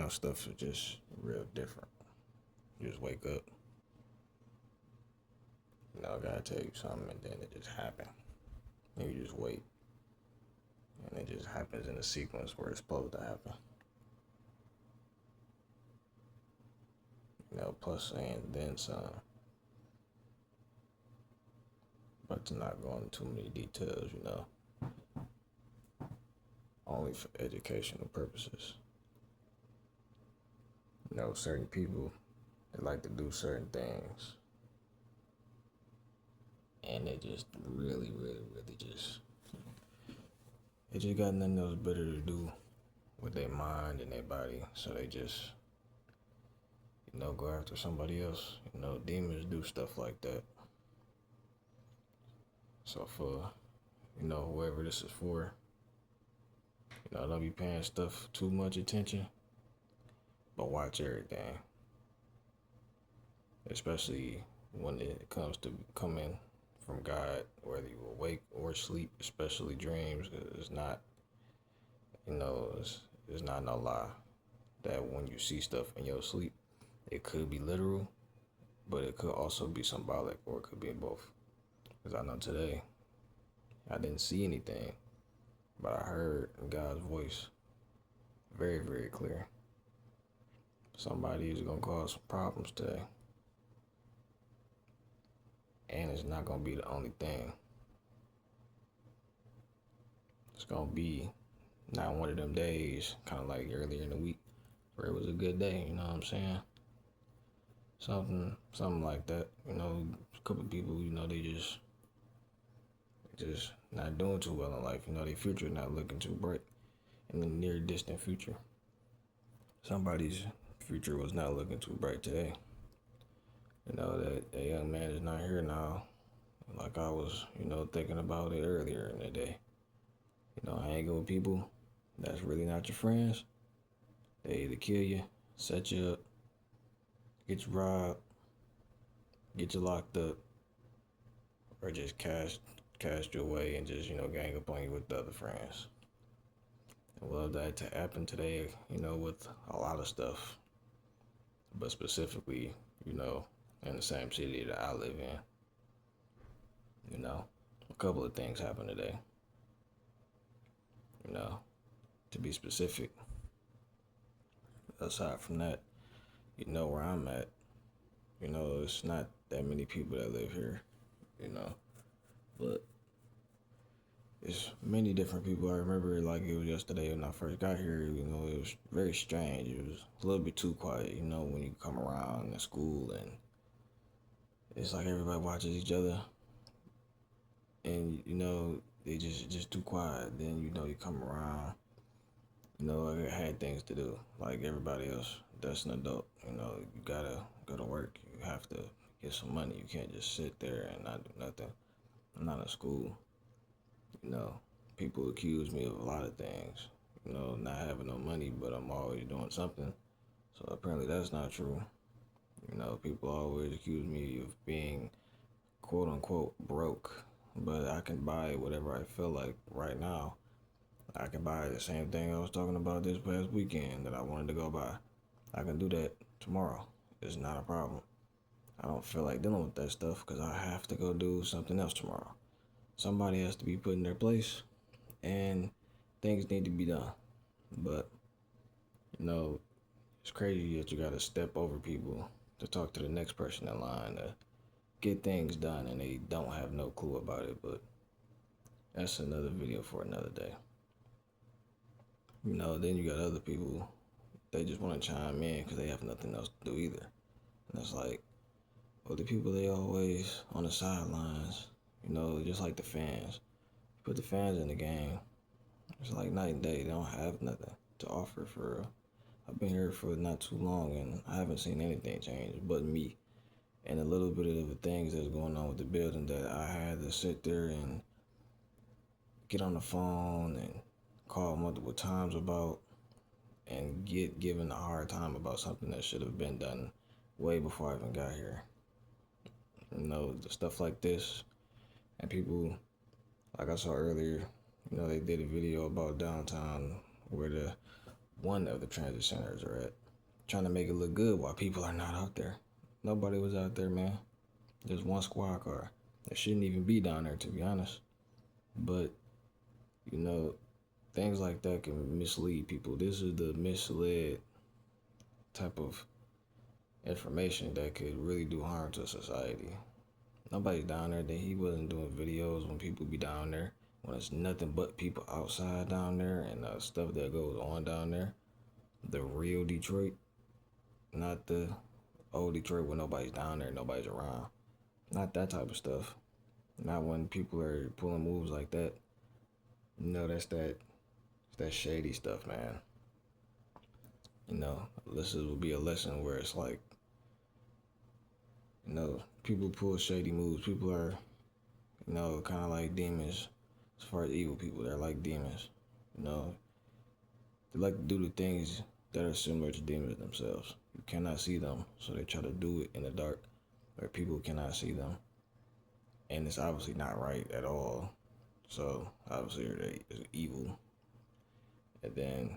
Stuff is just real different. You just wake up, I gotta tell you something, and then it just happen. And you just wait, and it just happens in a sequence where it's supposed to happen. Plus and then some. But to not go into too many details, only for educational purposes. Certain people, they like to do certain things, and they just really, really, really they just got nothing else better to do with their mind and their body, so they just, go after somebody else. Demons do stuff like that. So for, whoever this is for, don't be paying stuff too much attention, but watch everything. Especially when it comes to coming from God, whether you awake or sleep, especially dreams. It's not, it's not no lie that when you see stuff in your sleep, it could be literal, but it could also be symbolic, or it could be both. Because I know today, I didn't see anything, but I heard God's voice very, very clear. Somebody is going to cause some problems today. And it's not going to be the only thing. It's going to be not one of them days, kind of like earlier in the week, where it was a good day, you know what I'm saying? Something like that. A couple people, they just not doing too well in life. Their future not looking too bright in the near distant future. Somebody's future was not looking too bright today. That young man is not here now. Like I was, thinking about it earlier in the day. Hanging with people that's really not your friends. They either kill you, set you up, get you robbed, get you locked up, or just cast you away and just, gang up on you with the other friends. Well, that to happen today, with a lot of stuff, but specifically, in the same city that I live in. A couple of things happened today. To be specific. Aside from that, where I'm at. It's not that many people that live here, but it's many different people. I remember like it was yesterday when I first got here, it was very strange. It was a little bit too quiet, when you come around in school, and it's like everybody watches each other, and they just too quiet. Then you come around, I had things to do like everybody else. That's an adult, you gotta go to work. You have to get some money. You can't just sit there and not do nothing. I'm not in school. People accuse me of a lot of things. Not having no money, but I'm always doing something. So apparently that's not true. People always accuse me of being quote unquote broke, but I can buy whatever I feel like right now. I can buy the same thing I was talking about this past weekend that I wanted to go buy. I can do that tomorrow. It's not a problem. I don't feel like dealing with that stuff because I have to go do something else tomorrow. Somebody has to be put in their place, and things need to be done. But, it's crazy that you got to step over people to talk to the next person in line to get things done, and they don't have no clue about it. But that's another video for another day. Then you got other people, they just want to chime in because they have nothing else to do either. And it's like, well, the people, they always on the sidelines, just like the fans. Put the fans in the game, it's like night and day. They don't have nothing to offer for real. I've been here for not too long, and I haven't seen anything change but me and a little bit of the things that's going on with the building that I had to sit there and get on the phone and call multiple times about and get given a hard time about something that should have been done way before I even got here. The stuff like this, and people, like I saw earlier, they did a video about downtown where the one of the transit centers are at, trying to make it look good while people are not out there. Nobody was out there, man. There's one squad car. It shouldn't even be down there, to be honest. But, you know, things like that can mislead people. This is the misled type of information that could really do harm to society. Nobody's down there. That he wasn't doing videos when people be down there. When it's nothing but people outside down there and stuff that goes on down there. The real Detroit, not the old Detroit where nobody's down there, nobody's around. Not that type of stuff. Not when people are pulling moves like that. That's that shady stuff, man. This will be a lesson where it's like, people pull shady moves. People are, kind of like demons. As far as evil people, they're like demons. They like to do the things that are similar to demons themselves. You cannot see them, so they try to do it in the dark where people cannot see them. And it's obviously not right at all. So obviously they're evil. And then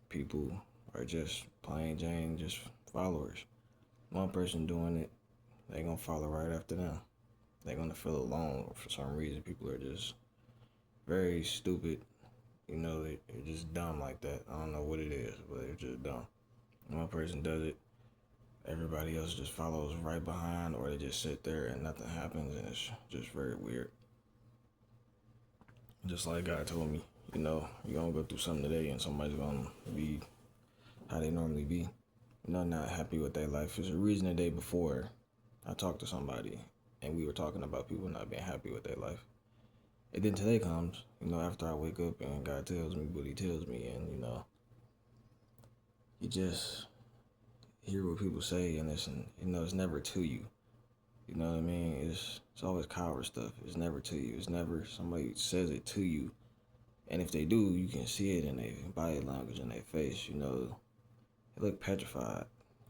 people are just plain Jane, just followers. One person doing it, they gonna follow right after them. They're gonna feel alone for some reason. People are just very stupid. They're just dumb like that. I don't know what it is, but they're just dumb. One person does it, everybody else just follows right behind, or they just sit there and nothing happens, and it's just very weird. Just like God told me, you're gonna go through something today, and somebody's gonna be how they normally be. Not happy with their life. There's a reason the day before I talked to somebody, and we were talking about people not being happy with their life. And then today comes, after I wake up and God tells me what he tells me, and, you just hear what people say, and it's never to you. You know what I mean? It's always coward stuff. It's never to you. It's never somebody says it to you. And if they do, you can see it in their body language, in their face, They look petrified.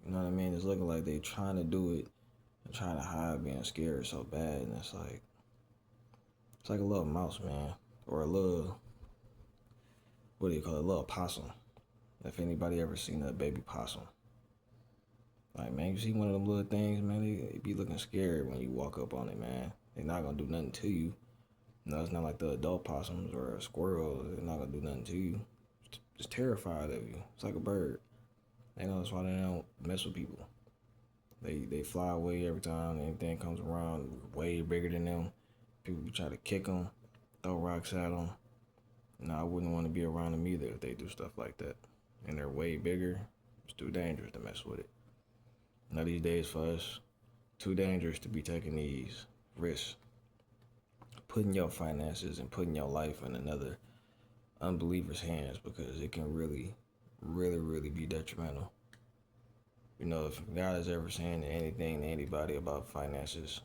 You know what I mean? It's looking like they're trying to do it and trying to hide being scared so bad, and it's like a little mouse, man. Or a little, what do you call it? A little possum. If anybody ever seen a baby possum. Like, man, you see one of them little things, man, they be looking scared when you walk up on it, man. They're not gonna do nothing to you. It's not like the adult possums or a squirrel. They're not gonna do nothing to you. Just terrified of you. It's like a bird. That's why they don't mess with people. They fly away every time anything comes around way bigger than them. People try to kick them, throw rocks at them. I wouldn't want to be around them either if they do stuff like that. And they're way bigger. It's too dangerous to mess with it. Now these days for us, too dangerous to be taking these risks. Putting your finances and putting your life in another unbeliever's hands, because it can really, really, really be detrimental. If God is ever saying anything to anybody about finances,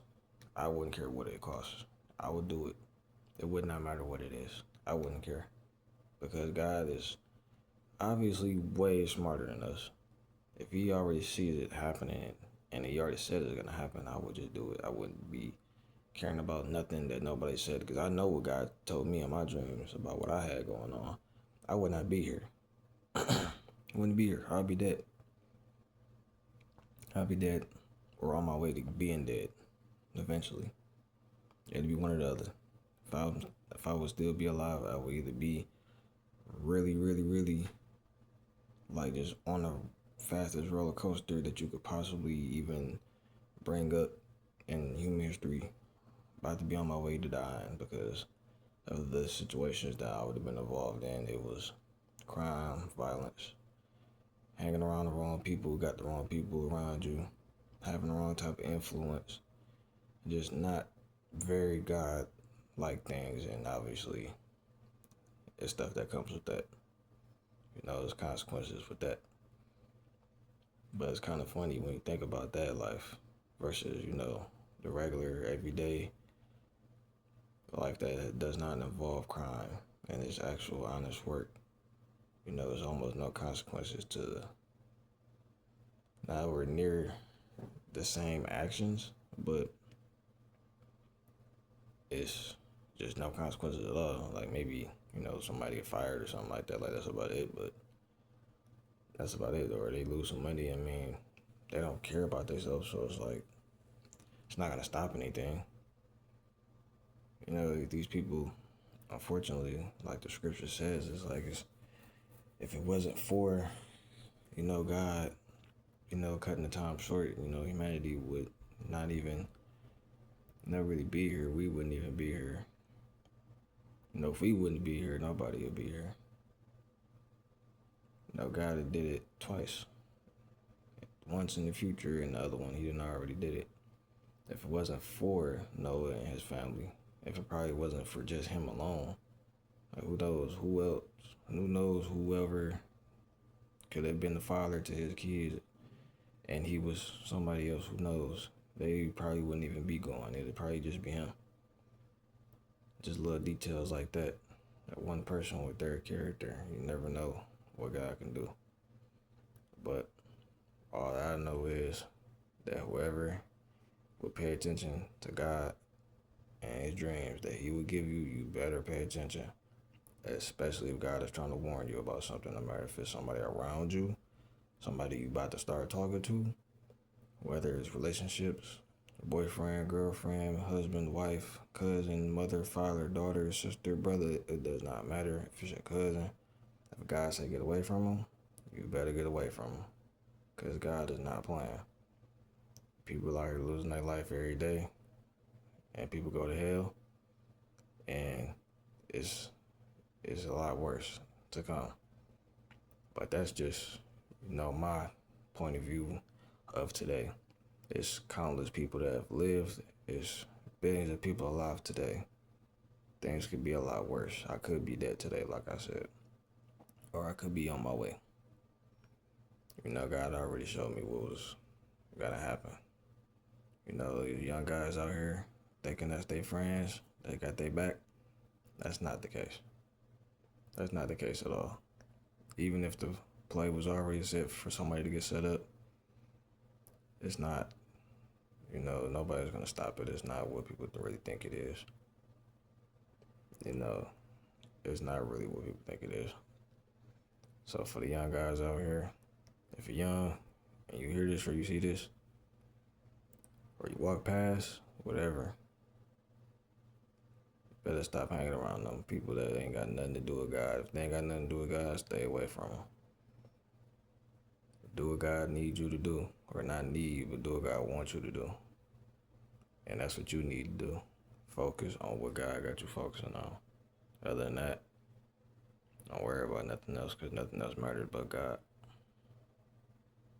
I wouldn't care what it costs. I would do it. It would not matter what it is. I wouldn't care. Because God is obviously way smarter than us. If he already sees it happening and he already said it's going to happen, I would just do it. I wouldn't be caring about nothing that nobody said, because I know what God told me in my dreams about what I had going on. I would not be here. I wouldn't be here. I'd be dead. I'd be dead or on my way to being dead eventually. It'd be one or the other. If I would still be alive, I would either be really, really, really like just on the fastest roller coaster that you could possibly even bring up in human history, about to be on my way to dying because of the situations that I would have been involved in. It was crime, violence, hanging around the wrong people, got the wrong people around you, having the wrong type of influence, just not very God-like things, and obviously it's stuff that comes with that. There's consequences with that. But it's kind of funny when you think about that life versus, the regular, everyday life that does not involve crime and it's actual honest work. There's almost no consequences to now we're near the same actions, but it's just no consequences at all. Like maybe, somebody get fired or something like that. Like that's about it. But that's about it. Or they lose some money. I mean, they don't care about themselves, so it's like it's not gonna stop anything. You know, these people, unfortunately, like the scripture says, if it wasn't for, God, cutting the time short, humanity would not even not really be here. We wouldn't even be here. If we wouldn't be here, nobody would be here. God did it twice. Once in the future, and the other one, he didn't already did it. If it wasn't for Noah and his family, if it probably wasn't for just him alone, like who knows who else? Who knows whoever could have been the father to his kids, and he was somebody else. Who knows? They probably wouldn't even be going. It'd probably just be him. Just little details like that. That one person with their character, you never know what God can do. But all I know is that whoever would pay attention to God and his dreams that he would give you, you better pay attention. Especially if God is trying to warn you about something, no matter if it's somebody around you, somebody you about to start talking to, whether it's relationships, boyfriend, girlfriend, husband, wife, cousin, mother, father, daughter, sister, brother, it does not matter. If it's your cousin, if God say get away from him, you better get away from him. Because God is not playing. People are losing their life every day, and people go to hell, and it's a lot worse to come. But that's just, my point of view of today. It's countless people that have lived. It's billions of people alive today. Things could be a lot worse. I could be dead today, like I said. Or I could be on my way. God already showed me what was gonna happen. Young guys out here thinking that's their friends, they got their back. That's not the case. That's not the case at all. Even if the play was already set for somebody to get set up, it's not, nobody's going to stop it. It's not what people really think it is. It's not really what people think it is. So for the young guys out here, if you're young and you hear this or you see this, or you walk past, whatever, better stop hanging around them people that ain't got nothing to do with God. If they ain't got nothing to do with God, stay away from them. Do what God needs you to do, or not need, but do what God wants you to do. And that's what you need to do. Focus on what God got you focusing on. Other than that, don't worry about nothing else, because nothing else matters but God.